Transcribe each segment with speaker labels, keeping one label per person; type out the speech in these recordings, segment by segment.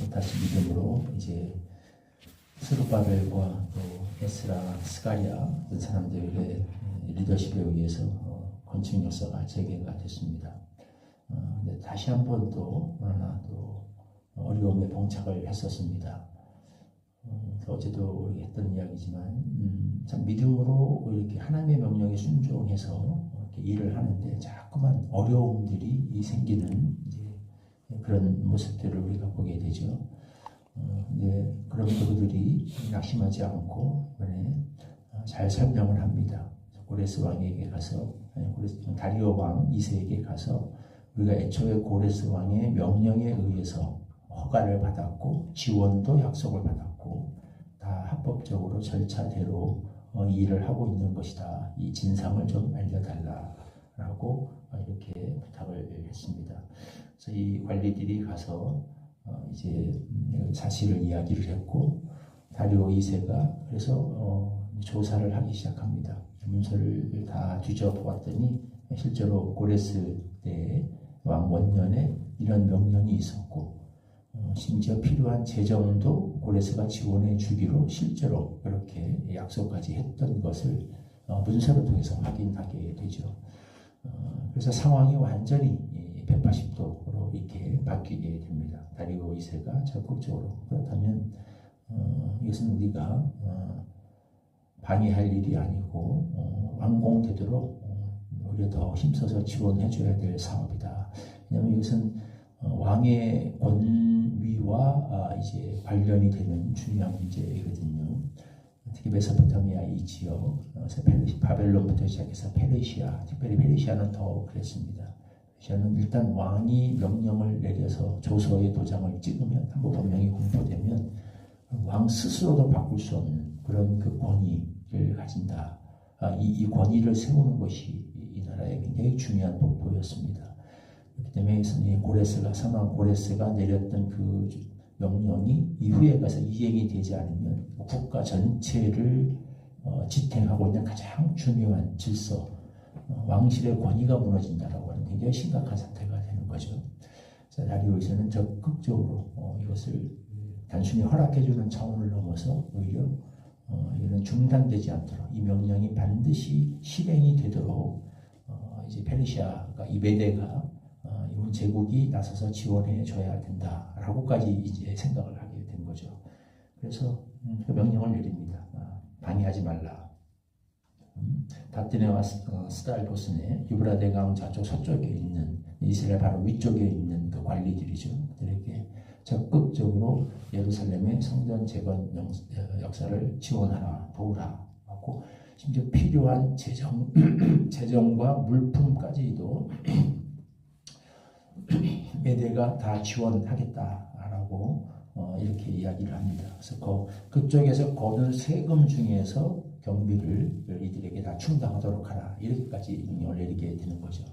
Speaker 1: 다시 믿음으로 이제 스룹바벨과 또 에스라, 스가랴 이런 사람들의 리더십에 의해서 건축 역사가 재개가 됐습니다. 근데 다시 한번 또 어려움에 봉착을 했었습니다. 어제도 우리 했던 이야기지만 참 믿음으로 이렇게 하나님의 명령에 순종해서 이렇게 일을 하는데 자꾸만 어려움들이 생기는 이제 그런 모습들을 우리가 보게 되죠. 근데 그런 그들이 낙심하지 않고 이번에 잘 설명을 합니다. 고레스 왕에게 가서 다리오 왕 2세에게 가서 우리가 애초에 고레스 왕의 명령에 의해서 허가를 받았고 지원도 약속을 받았고 다 합법적으로 절차대로 일을 하고 있는 것이다. 이 진상을 좀 알려달라라고 이렇게 부탁을 했습니다. 그래서 이 관리들이 가서 이제 사실을 이야기를 했고 다리오 2세가 그래서 조사를 하기 시작합니다. 문서를 다 뒤져보았더니 실제로 고레스 때 왕 원년에 이런 명령이 있었고 심지어 필요한 재정도 고레스가 지원해 주기로 실제로 그렇게 약속까지 했던 것을 문서를 통해서 확인하게 되죠. 그래서 상황이 완전히 180도로 이렇게 바뀌게 됩니다. 다리오 2세가 적극적으로 그렇다면 이것은 우리가 방해할 일이 아니고 완공되도록 우리가 더 힘써서 지원해 줘야 될 사업이다. 왜냐하면 이것은 왕의 권위와 이제 관련이 되는 중요한 문제이거든요. 특히 메소포타미아 이 지역, 바벨론부터 시작해서 페르시아, 특별히 페르시아는 더 그랬습니다. 페르시아는 일단 왕이 명령을 내려서 조서의 도장을 찍으면 한번 법령이 공포되면 왕 스스로도 바꿀 수 없는 그런 그 권위를 가진다. 이 권위를 세우는 것이 이 나라의 굉장히 중요한 목표였습니다. 그렇기 때문에 선왕 고레스가 내렸던 그 명령이 이후에 가서 이행이 되지 않으면 국가 전체를 지탱하고 있는 가장 중요한 질서, 왕실의 권위가 무너진다라고 하는 굉장히 심각한 사태가 되는 거죠. 그래서 다리오에서는 적극적으로 이것을 단순히 허락해주는 차원을 넘어서 오히려 이는 중단되지 않도록 이 명령이 반드시 실행이 되도록 이제 페르시아가 이베데가 이런 제국이 나서서 지원해 줘야 된다라고까지 이제 생각을 하게 된 거죠. 그래서 그 명령을 내립니다. 방해하지 말라. 다뜨네와 스달보스네 유브라데강 저쪽 서쪽에 있는 이스라엘 바로 위쪽에 있는 그 관리들이죠. 그들에게 적극적으로 예루살렘의 성전 재건 역사를 지원하라, 도우라 하고 심지어 필요한 재정과 물품까지도 메대가 다 지원하겠다라고 이렇게 이야기를 합니다. 그래서 그쪽에서 거둔 세금 중에서 경비를 이들에게 다 충당하도록 하라 이렇게까지 명령을 내리게 되는 거죠.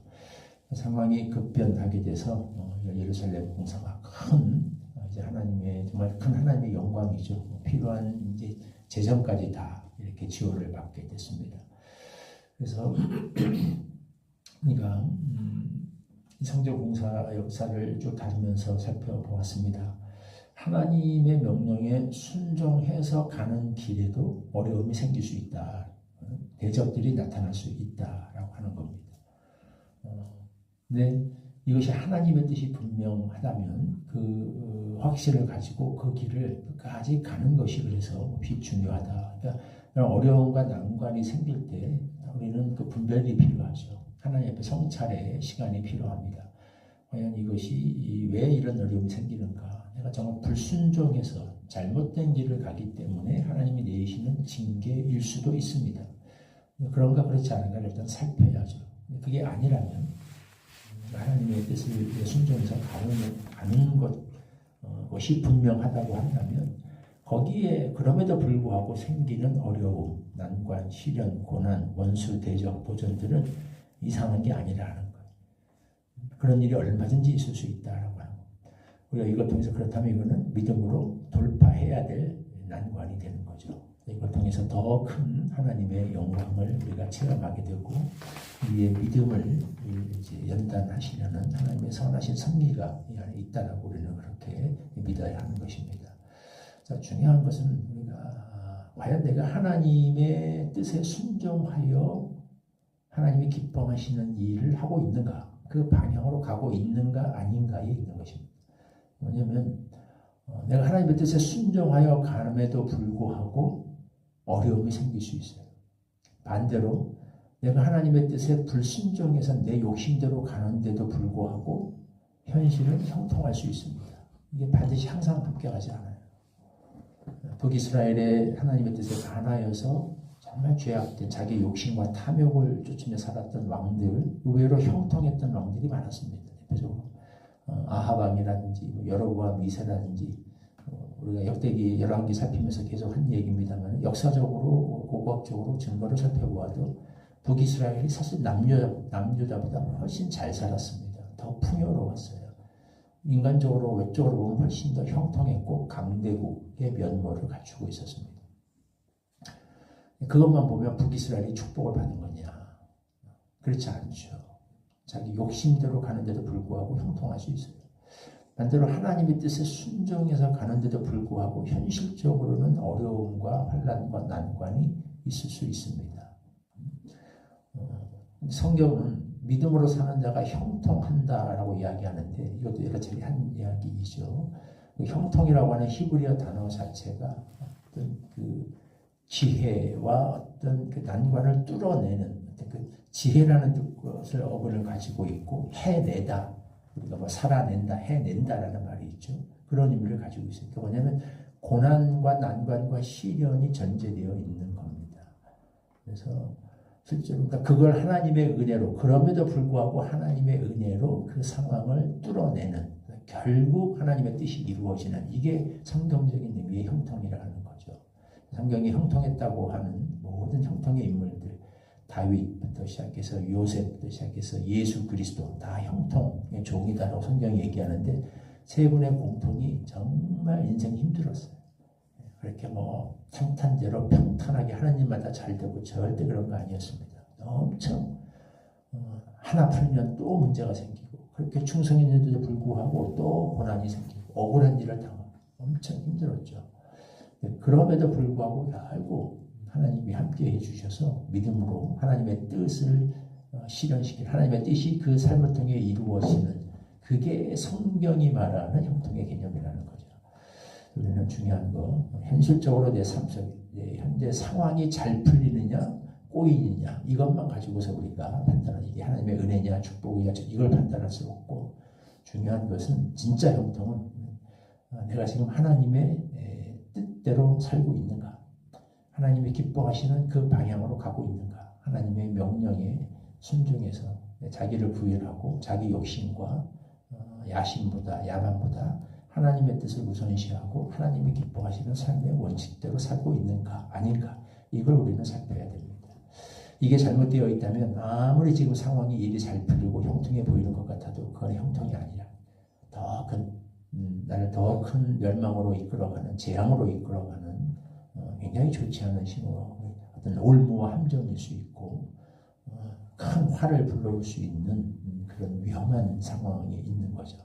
Speaker 1: 상황이 급변하게 돼서 예루살렘 공사가 이제 하나님의 정말 큰 하나님의 영광이죠. 필요한 이제 재정까지 다 이렇게 지원을 받게 됐습니다. 그래서 우리가 성전 공사 역사를 쭉 다니면서 살펴보았습니다. 하나님의 명령에 순종해서 가는 길에도 어려움이 생길 수 있다. 대적들이 나타날 수 있다라고 하는 겁니다. 근데 이것이 하나님의 뜻이 분명하다면 그 확신을 가지고 그 길을 끝까지 가는 것이 그래서 비중요하다. 그러니까 어려움과 난관이 생길 때 우리는 그 분별이 필요하죠. 하나님 앞에 성찰의 시간이 필요합니다. 과연 이것이 왜 이런 어려움이 생기는가? 내가 정말 불순종해서 잘못된 길을 가기 때문에 하나님이 내리시는 징계일 수도 있습니다. 그런가 그렇지 않은가를 일단 살펴야죠. 그게 아니라면 하나님의 뜻을 순종해서 가는 것이 분명하다고 한다면 거기에 그럼에도 불구하고 생기는 어려움, 난관, 시련, 고난, 원수, 대적, 도전들은 이상한 게 아니라는 거예요. 그런 일이 얼마든지 있을 수 있다라고 하는 거예요. 우리가 이걸 통해서 그렇다면 이거는 믿음으로 돌파해야 될 난관이 되는 거죠. 이걸 통해서 더 큰 하나님의 영광을 우리가 체험하게 되고 우리의 믿음을 이제 연단하시려는 하나님의 선하신 섭리가 이 안에 있다라고 우리는 그렇게 믿어야 하는 것입니다. 자, 중요한 것은 우리가 과연 내가 하나님의 뜻에 순종하여 하나님이 기뻐하시는 일을 하고 있는가, 그 방향으로 가고 있는가 아닌가에 있는 것입니다. 뭐냐면 내가 하나님의 뜻에 순종하여 가는에도 불구하고 어려움이 생길 수 있어요. 반대로 내가 하나님의 뜻에 불순종해서 내 욕심대로 가는데도 불구하고 현실은 형통할 수 있습니다. 이게 반드시 항상 함께 가지 않아요. 북이스라엘의 하나님의 뜻에 반하여서 정말 죄악된 자기 욕심과 탐욕을 쫓으며 살았던 왕들, 의외로 형통했던 왕들이 많았습니다. 대표적으로 아합 왕이라든지 여로보암 2세라든지 우리가 역대기 열왕기 살피면서 계속 한 얘기입니다만 역사적으로 고고학적으로 증거를 살펴보아도 북이스라엘이 사실 남유다보다 훨씬 잘 살았습니다. 더 풍요로웠어요. 인간적으로 외적으로 보면 훨씬 더 형통했고 강대국의 면모를 갖추고 있었습니다. 그것만 보면 북이스라엘이 축복을 받은 거냐? 그렇지 않죠. 자기 욕심대로 가는데도 불구하고 형통할 수 있어요. 반대로 하나님의 뜻에 순종해서 가는데도 불구하고 현실적으로는 어려움과 환난과 난관이 있을 수 있습니다. 성경은 믿음으로 사는 자가 형통한다라고 이야기하는데 이것도 여러차례 한 이야기이죠. 그 형통이라고 하는 히브리어 단어 자체가 어떤 그 지혜와 어떤 그 난관을 뚫어내는 어떤 그 지혜라는 뜻을 어근을 가지고 있고 해내다, 우리가 뭐 살아낸다, 해낸다라는 말이 있죠. 그런 의미를 가지고 있어요. 그러니까 뭐냐면 고난과 난관과 시련이 전제되어 있는 겁니다. 그래서 실제로 그러니까 그걸 하나님의 은혜로, 그럼에도 불구하고 하나님의 은혜로 그 상황을 뚫어내는, 결국 하나님의 뜻이 이루어지는, 이게 성경적인 의미의 형통이라는 거죠. 성경이 형통했다고 하는 모든 형통의 인물들, 다윗부터 시작해서 요셉부터 시작해서 예수 그리스도 다 형통의 종이다라고 성경이 얘기하는데 세 분의 공통이 정말 인생이 힘들었어요. 그렇게 뭐 평탄대로 평탄하게 하나님마다 잘 되고 절대 그런 거 아니었습니다. 엄청 하나 풀면 또 문제가 생기고, 그렇게 충성했는데도 불구하고 또 고난이 생기고 억울한 일을 당하고 엄청 힘들었죠. 그럼에도 불구하고 결국 하나님이 함께 해주셔서 믿음으로 하나님의 뜻을 실현시키는, 하나님의 뜻이 그 삶을 통해 이루어지는, 그게 성경이 말하는 형통의 개념이라는 거죠. 우리는 중요한 거, 현실적으로 내 삶 속에 현재 상황이 잘 풀리느냐 꼬이느냐 이것만 가지고서 우리가 판단하는, 이게 하나님의 은혜냐 축복이냐 이걸 판단할 수 없고, 중요한 것은 진짜 형통은 내가 지금 하나님의 뜻대로 살고 있는가, 하나님이 기뻐하시는 그 방향으로 가고 있는가, 하나님의 명령에 순종해서 자기를 부인하고 자기 욕심과 야심보다 야망보다 하나님의 뜻을 우선시하고 하나님이 기뻐하시는 삶의 원칙대로 살고 있는가 아닌가, 이걸 우리는 살펴야 됩니다. 이게 잘못되어 있다면 아무리 지금 상황이 일이 잘 풀리고 형통해 보이는 것 같아도 그건 형통이 아니라 나를 더 큰 멸망으로 이끌어가는, 재앙으로 이끌어가는 굉장히 좋지 않은 신호, 어떤 올무와 함정일 수 있고 큰 화를 불러올 수 있는 그런 위험한 상황이 있는 거죠.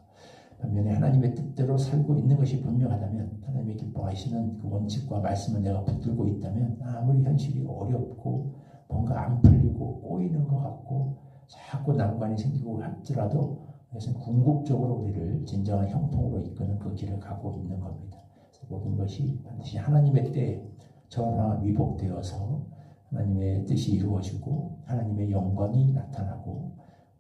Speaker 1: 반면에 하나님의 뜻대로 살고 있는 것이 분명하다면, 하나님이 기뻐하시는 그 원칙과 말씀을 내가 붙들고 있다면 아무리 현실이 어렵고 뭔가 안 풀리고 꼬이는 것 같고 자꾸 난관이 생기고 할지라도 그것은 궁극적으로 우리를 진정한 형통으로 이끄는 그 길을 가고 있는 겁니다. 그래서 모든 것이 반드시 하나님의 때에 전화 위복되어서 하나님의 뜻이 이루어지고 하나님의 영광이 나타나고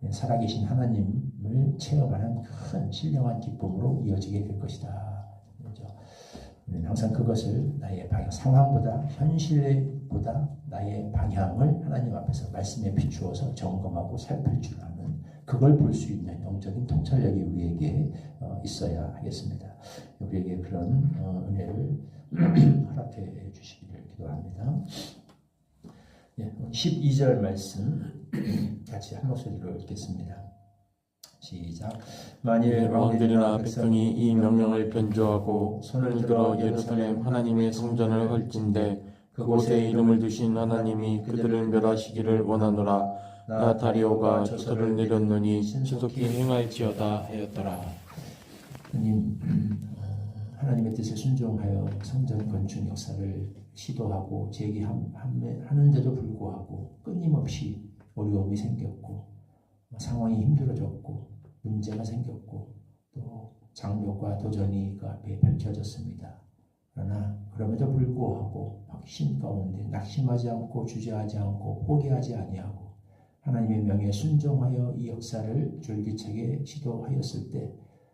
Speaker 1: 살아계신 하나님을 체험하는 큰 신령한 기쁨으로 이어지게 될 것이다. 그렇죠? 항상 그것을 나의 방향, 상황보다 현실보다 나의 방향을 하나님 앞에서 말씀에 비추어서 점검하고 살필 줄 아는, 그걸 볼 수 있는 영적인 통찰력이 우리에게 있어야 하겠습니다. 우리에게 그런 은혜를 허락해 주시기를 기도합니다. 12절 말씀 같이 한 목소리로 읽겠습니다. 시작.
Speaker 2: 만일 왕들이나 백성이 이 명령을 변조하고 손을 들어 예루살렘 하나님의 성전을 헐진대 그곳에 이름을 두신 하나님이 그들을 멸하시기를 원하노라. 나 다리오가 저서를 내렸노니 신속히 행할지어다 하였더라.
Speaker 1: 주님, 뜻에 순종하여 성전 건축 역사를 시도하고 제기하는데도 불구하고 끊임없이 어려움이 생겼고 상황이 힘들어졌고 문제가 생겼고 또 장벽과 도전이 그 앞에 펼쳐졌습니다. 그러나 그럼에도 불구하고 확신 가운데 낙심하지 않고 주저하지 않고 포기하지 아니하고 하나님의 명에 순종하여 이 역사를 줄기차게 시도하였을 때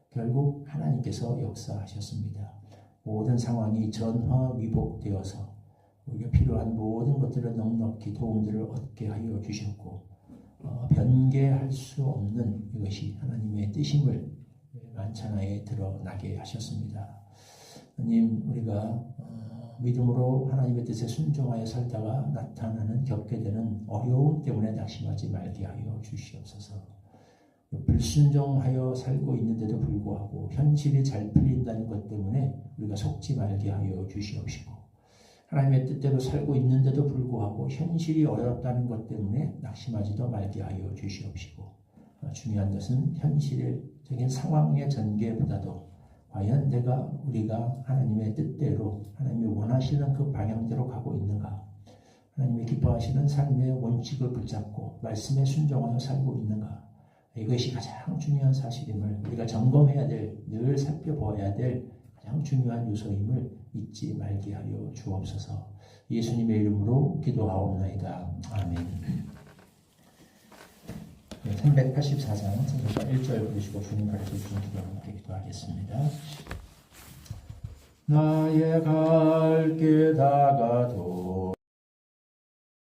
Speaker 1: 결국 하나님께서 역사하셨습니다. 모든 상황이 전화위복되어서 우리가 필요한 모든 것들을 넉넉히 도움들을 얻게 하여 주셨고 변개할 수 없는 이것이 하나님의 뜻임을 만찬하에 드러나게 하셨습니다. 하나님, 우리가 믿음으로 하나님의 뜻에 순종하여 살다가 나타나는 겪게 되는 어려움 때문에 낙심하지 말게 하여 주시옵소서. 불순종하여 살고 있는데도 불구하고 현실이 잘 풀린다는 것 때문에 우리가 속지 말게 하여 주시옵시고, 하나님의 뜻대로 살고 있는데도 불구하고 현실이 어렵다는 것 때문에 낙심하지도 말게 하여 주시옵시고, 중요한 것은 현실적인 상황의 전개보다도 과연 우리가 하나님의 뜻대로 하나님이 원하시는 그 방향대로 가고 있는가, 하나님이 기뻐하시는 삶의 원칙을 붙잡고 말씀에 순종하여 살고 있는가, 이것이 가장 중요한 사실임을 우리가 점검해야 될, 늘 살펴보아야 될 가장 중요한 요소임을 잊지 말게 하여 주옵소서. 예수님의 이름으로 기도하옵나이다. 아멘. 384장 1절 부르시고 주님 가르쳐 주신 기도 함께 기도하겠습니다. 나의 갈 길 다가도